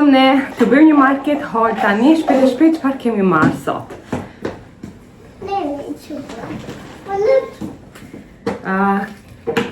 Ardhëm ne të bëjmë një market haul tani, shpejt çfarë kemi marrë sot.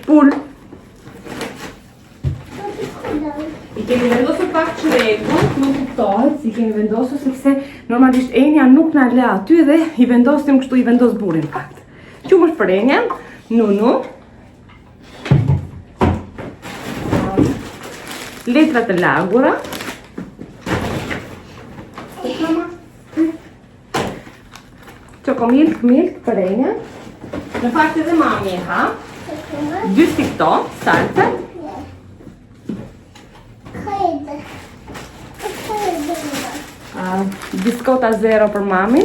Pul. I kemi vendosur pak çregun, nuk kuptohet si kemi vendosur sepse normalisht Enja nuk na le aty dhe i vendosim kështu, i vendos burrin fakt. Qumë është për Enjan, Nunu. Letra të lagura. Çokomilk për Enjan. Në fakt edhe mami e ha. Dy si këto, salsa. Biskota zero për mami.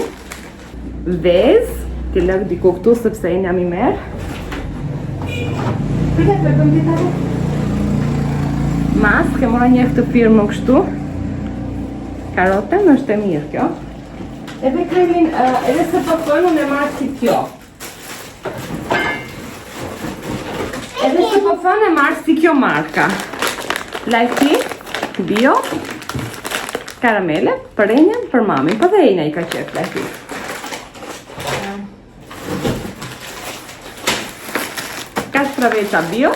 Vez. Ti lëk diku këtu sepse Enja mi merr. Pritet me bëm ditare. Mask, e mora një këtë firmë kështu. Karoten është e mirë kjo. Edhe kremin, edhe se përdojnë unë e marrë si kjo. Edhe se përdojnë e marrë si kjo marka. Lajki, bio, karamele, për Enjan, për mami, për dhe Enja i ka qef lajki. Kastraveca bio.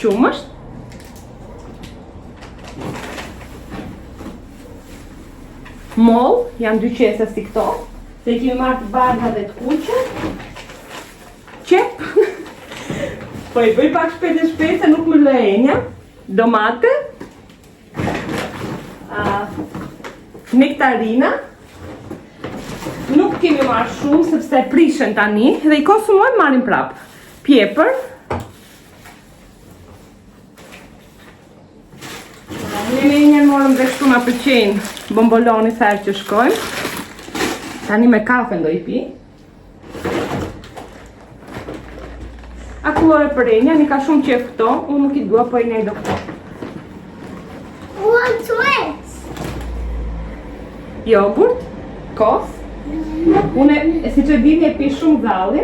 Qumësht. Moll, janë dy qese si këto, se kemi marrë të bardha dhe të kuqe. Qep. Po i bëj pak shpejt se nuk më lë Enja. Domate. Nektarina. Nuk kemi marrë shumë sepse prishen tani dhe i konsumojmë marrim prap. Pjepër. Ne me Enjan morëm dhe kështu na pëlqejnë bomboloni sa herë që shkojmë. Tani me kafe ndo i pi. Akullore për Enjan, i ka shumë qef këto, unë nuk i dua, po Enja i do këto. Jogurt, kos. Une, si që dini e pi shumë dhalli.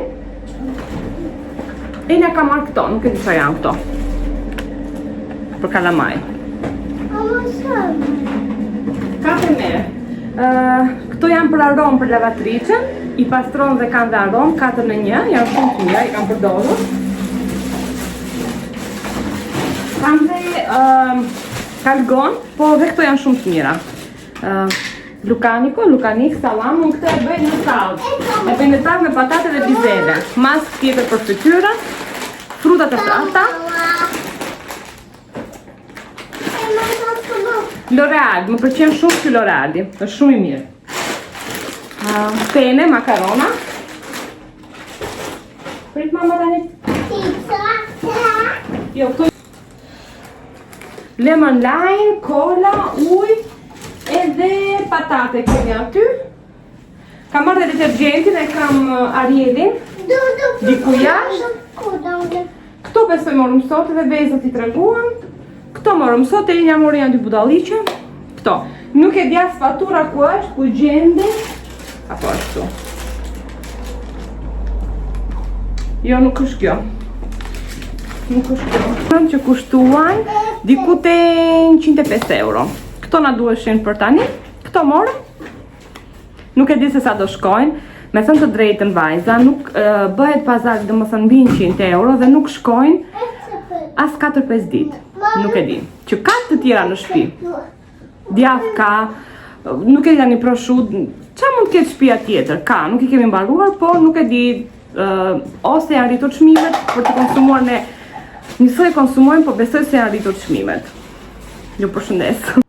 Enja ka marrë këto, nuk e di qa janë këto. Për kalamaj. Kafe merë. Këto janë për aromë për lavatricën, i pastron dhe kanë dhe aromë, 4 në 1, janë shumë të mira, i kanë përdorur. Kanë dhe kalgon, po dhe këto janë shumë të mira. Lukanik, salam, unë këtë e bëjnë në salë. E bëjnë në salë me patate dhe bizele. Mask tjetër për frityra, frutat e frata. L'Oreal, më pëlqen shumë që L'Oreali, është shumë i mirë. Pene, makarona. Prit mama tani. Jo, këto. Lemon lime, cola, ujë, edhe patate kemi aty. Kam marrë dhe detergentin e kam Arielin. Diku jashtë. Këto besoj morëm sot edhe vezët i treguam. Këto morëm sot, e Enja mori janë dy budalliqe. Këto. Nuk e dja sfatura ku është, ku gjende. Apo është këtu. Jo, nuk është kjo. Nuk është kjo. Këmë që kushtuan diku te 105 euro. Këto na duheshin për tani. Këto morëm. Nuk e di se sa do shkojnë. Me thënë të drejtën vajza, nuk bëhet pazar dhe më thënë bin 100 euro dhe nuk shkojnë as 4-5 ditë. Nuk e di. Që ka të tjera në shtëpi. Djath ka, nuk e di tani proshut, qa mund të ketë shtëpia tjetër? Ka, nuk i kemi mbaruar, por nuk e di ose janë rritur çmimet për të konsumuar ne. Njësoj konsumojmë, po besoj se janë rritur çmimet. Ju përshëndes.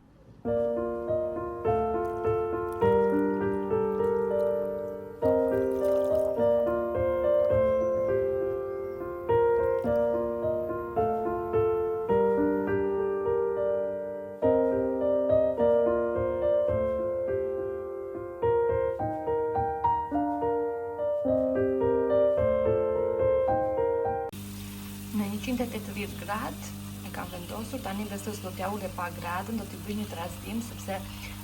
Në 180 gradë e kam vendosur, tani besoj se do t'ja ule pa gradën, do t'i bëj një trasdim sepse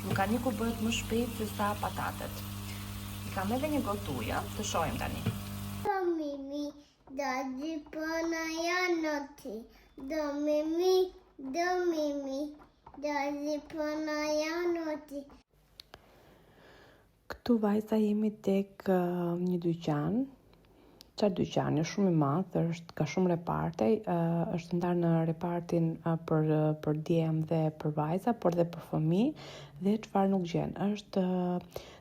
lukaniku bëhet më shpejt se sa patatet. I kam edhe një gotë ujë, të shohim tani. Daddy Panayanotti. Do mimi. Daddy Panayanotti. Këtu vajza jemi tek një dyqan. Çfarë dyqani? Është shumë i madh, është ka shumë reparte, është ndarë në repartin për djem dhe për vajza, por dhe për fëmijë, dhe çfarë nuk gjen. Është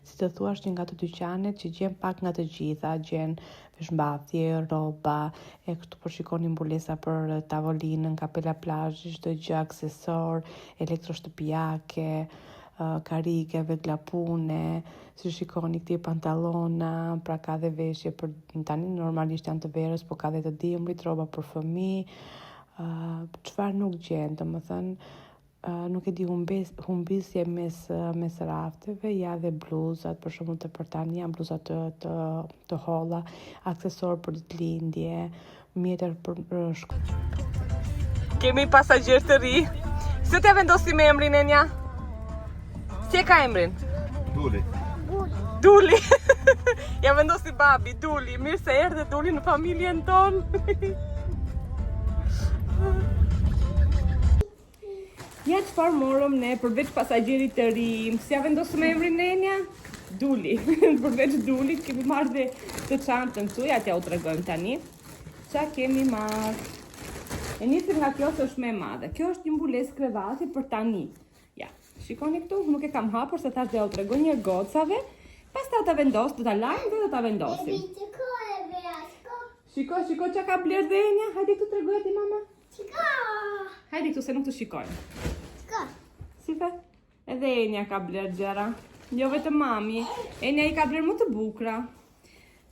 si të thuash një nga të dyqanet që gjen pak nga të gjitha, gjen veshmbathje, rroba, e këtu po shikoni mbulesa për tavolinën, kapela plazhi, çdo gjë, aksesor, elektroshtëpiake, karike, veglapune, si shikoni këti pantallona, pra ka dhe veshje për tani normalisht janë të verës, po ka dhe të dimrit, rroba për fëmijë, çfarë nuk gjen, domethënë nuk e di, humbisje mes rafteve, ja dhe bluzat, për shembull të për tani janë bluzat të holla, aksesor për ditëlindje, mjetër për Kemi pasagjer të ri. Si t'ja vendosim emrin e nja? Si e ka emrin? Duli. Ja vendosi babi, Duli. Mirë se erdhe Duli në familjen tonë. Ja çfarë morëm ne përveç pasagjerit të ri. Si ja vendosëm emrin e nja? Duli. Përveç Dulit kemi marrë dhe të çantën këtu, ja t'ja u tregojmë tani. Qa kemi marrë? E nisim nga kjo se është më e madhe. Kjo është një mbulesë krevati për tani. Ja, shikoni këtu, nuk e kam hapur se tash do ja u tregoj një gocave. Pastaj ta vendos, do ta lajm dhe do ta vendosim. Shiko çka ka bler Dhenja. Hajde këtu tregoj ti mama. Hajde këtu se nuk të shikojmë. Si the? Edhe Enja ka bler gjëra. Jo vetëm mami. Enja i ka bler më të bukura.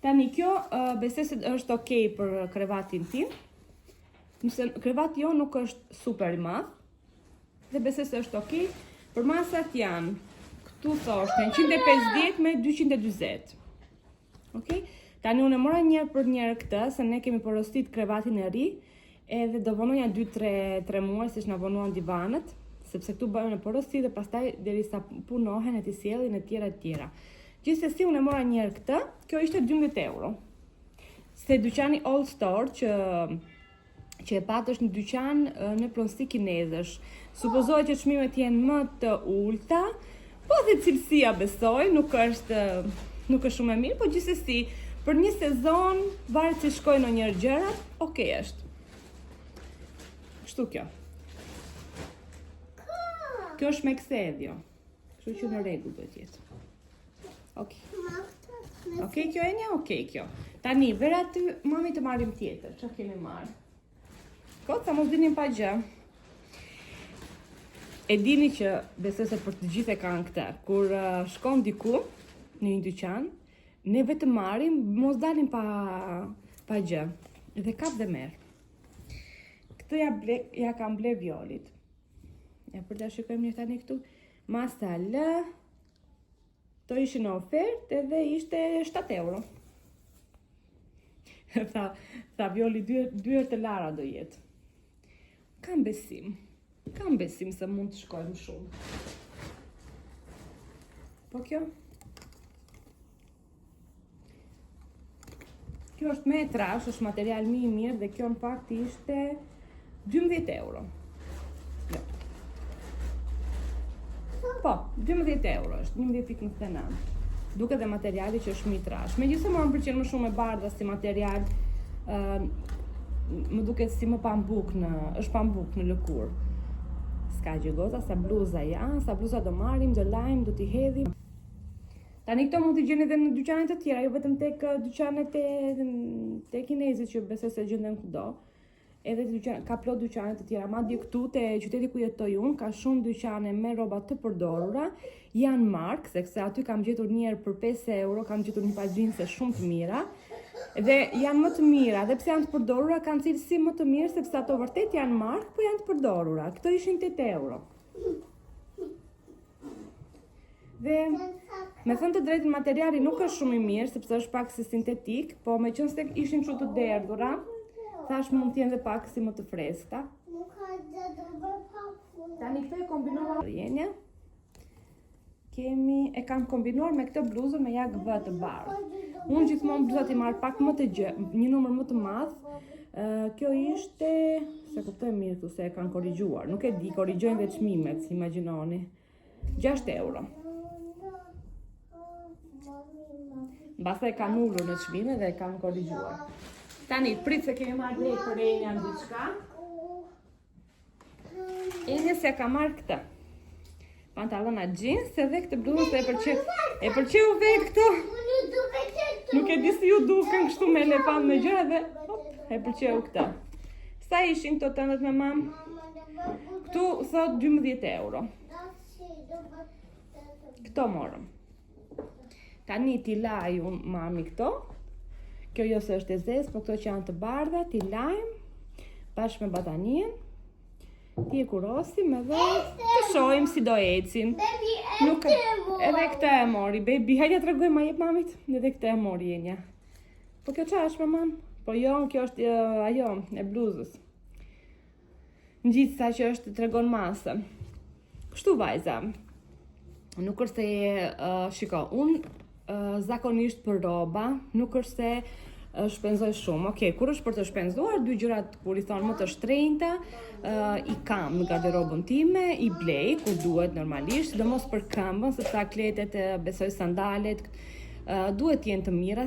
Tani kjo besoj se është okay për krevatin tim. Nëse krevati jo nuk është super i madh, dhe besoj se është okay. Për masat janë, këtu thoshten 150 me 220. Okay? Tani unë e mora njërë për njërë këtë, se ne kemi porostit krevatin e ri, edhe do vonoja 2-3 muaj, si që na vonuan divanët, sepse këtu bëjmë në porostit dhe pastaj derisa punohen e t'i sjellin e tjera. Gjithsesi unë e mora njërë këtë, kjo ishte 12 euro. Se dyqani All Store që e patë është një dyqan në pronësi kinezësh. Supozohet që çmimet jenë më të ulta, po dhe cilësia besoj, nuk është shumë e mirë, po gjithsesi për një sezon, varet si shkojnë në njërë gjërat, okay është. Kështu kjo. Kjo është me ksedhjo. Kështu që në rregull do t'jetë. Okej kjo e një, okej kjo. Tani, vera ty, mami të marrim tjetër, që kemi marrë. Sa mos dinim pa gjë. E dini që besoj se për të gjithë e kanë këtë. Kur shkon diku në një dyqan, ne vetëm marrim, mos dalim pa gjë. Dhe kap dhe merr. Këtë ja kam ble Violit. Ja për ta shikojmë një tani këtu. Masa L. To ishin në ofertë edhe ishte 7 euro. Tha Violi 2 herë të lara do jetë. Kam besim se mund të shkojmë shumë. Po kjo? Kjo është me trash, është material më i mirë dhe kjo në fakt ishte 12 euro. Po, 12 euro është, 11,99. Duke dhe materiali që është mi trash. Megjithëse më pëlqen më shumë e bardha si material, më duket si më pambuk është pambuk në lëkurë. S'ka gjë goza, sa bluza janë, sa bluza do marrim, do lajm, do t'i hedhim. Tani këto mund t'i gjeni edhe në dyqanet të tjera, jo vetëm tek dyqanet e kinezit që besoj se gjenden kudo. Edhe ka plot dyqanet të tjera, madje këtu te qyteti ku jetoj unë, ka shumë dyqane me rroba të përdorura, janë mark, sekse aty kam gjetur një herë për 5 euro, kam gjetur një pa xhinse shumë të mira. Dhe janë më të mira, dhe pse janë të përdorura, kanë cilësi më të mirë, sepse ato vërtet janë mark, po janë të përdorura. Këto ishin 8 euro. Dhe, me thënë të drejtën, materiali nuk është shumë i mirë, sepse është pak si sintetik, po me qënë se ishin kështu të derdhura, thash mund t'jenë dhe pak si më të freskëta. Tani këto e kombinova rjenja. kemi, e kam kombinuar me këtë bluzën me jak vë të bardhë. Unë gjithmonë bluzat i marr pak më të një numër më të madh. Kjo ishte, se kuptoj mirë këtu se e kanë korrigjuar. Nuk e di, korrigjojnë dhe çmimet, imagjinoni. 6 euro. Basta e kam ullur në çmime dhe e kam korrigjuar. Tani, prit se kemi marrë lek për Enja në diçka. Enja se ka marrë këtë. Pantallona jeans edhe këtë bluzë se e pëlqeu vetë këto. Nuk e di si ju duken kështu me elefant me gjëra dhe e pëlqeu këtë. Sa ishin këto tëndet me mam? Këtu thot 12 euro. Këto morëm. Tani t'i laj unë mami këto. Kjo jo se është e zezë, po këto që janë të bardha, t'i lajmë bashkë me batanien. Ti e kurosim edhe të shohim si do ecin. Nuk edhe këtë e mori, baby, hajde t'rregoj ma jep mamit. Edhe këtë e mori Enja. Po kjo qa është për mam? Po jo, kjo është ajo, e bluzës. Në gjithë sa që është tregon masë. Kështu vajza. Nuk është se, shiko, unë zakonisht për roba, nuk është se shpenzoj shumë. Okej, kur është për të shpenzuar, dy gjërat kur i thonë më të shtrenjta, i kam në garderobën time, i blej kur duhet normalisht, sidomos për këmbën, sepse akletet, besoj sandalet, duhet jenë të mira,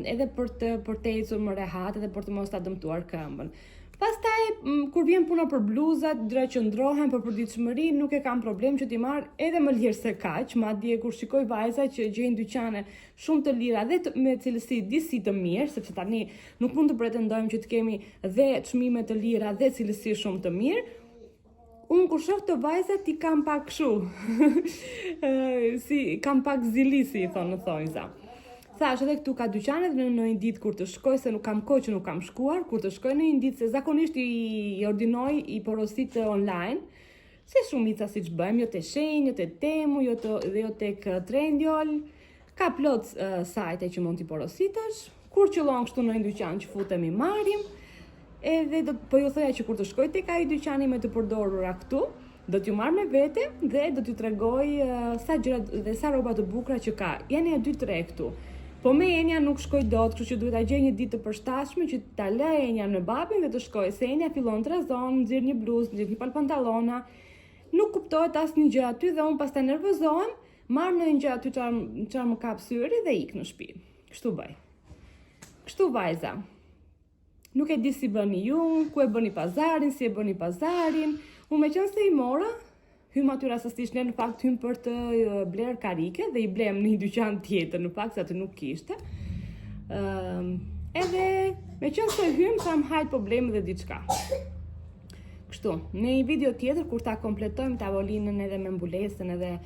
edhe për të ecur më rehat, edhe për të mos ta dëmtuar këmbën. Pastaj, kur vjen puna për bluzat, qëndrohen për përditshmëri, nuk e kam problem që t'i marr edhe më lirë se kaq, madje kur shikoj vajza që gjejnë dyqane shumë të lira dhe me cilësi disi të mirë, sepse tani nuk mund të pretendojmë që të kemi dhe çmime të lira dhe cilësi shumë të mirë. Unë kur shoh të vajzat i kam pak kështu. Kam pak zili, si i thonë në thonjza. Thash edhe këtu ka dyqanet në një ditë kur të shkoj, se nuk kam kohë që nuk kam shkuar, kur të shkoj në një ditë, se zakonisht i ordinoj i porosit online, se shumica si që bëjmë, jo të Shein, jo të Temu, jo tek Trendyol, ka plot sajte që mund t'i porositësh, kur qëllon kështu në një dyqan që futemi marrim, edhe po ju thoja që kur të shkoj tek ai dyqani me të përdorura këtu, do t'ju marr me vete dhe do t'ju tregoj sa gjëra dhe sa rroba të bukura që ka. Janë 2-3 këtu. Po me Enja nuk shkoj dot, kështu që duhet ta gjej një ditë të përshtatshme që ta lë Enja në babin dhe të shkoj, se Enja fillon të rrezon, nxjerr një bluzë, nxjerr një pantallona. Nuk kuptohet asnjë gjë aty dhe un pastaj nervozohem, marr në një gjë aty çfarë më kap syri dhe ik në shtëpi. Kështu bëj. Kështu vajza. Nuk e di si bëni ju, ku e bëni pazarin, si e bëni pazarin. Unë me qenë se i mora, hym aty rastësisht, ne në fakt hym për të bler karike dhe i blem në një dyqan tjetër, në fakt se aty nuk kishte. Edhe me qenë se hym, tham hajt po blem dhe diçka. Kështu, në një video tjetër kur ta kompletojmë tavolinën edhe me mbulesën edhe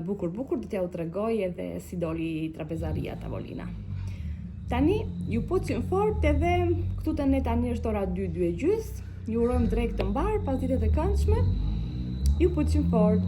bukur, do t'ja u tregoj edhe si doli trapezaria tavolina. Tani, ju pucim fort edhe këtu të ne tani është ora 2:30. Ju urojmë drejt të mbar, pas ditët e këndshme. Ju pucim fort.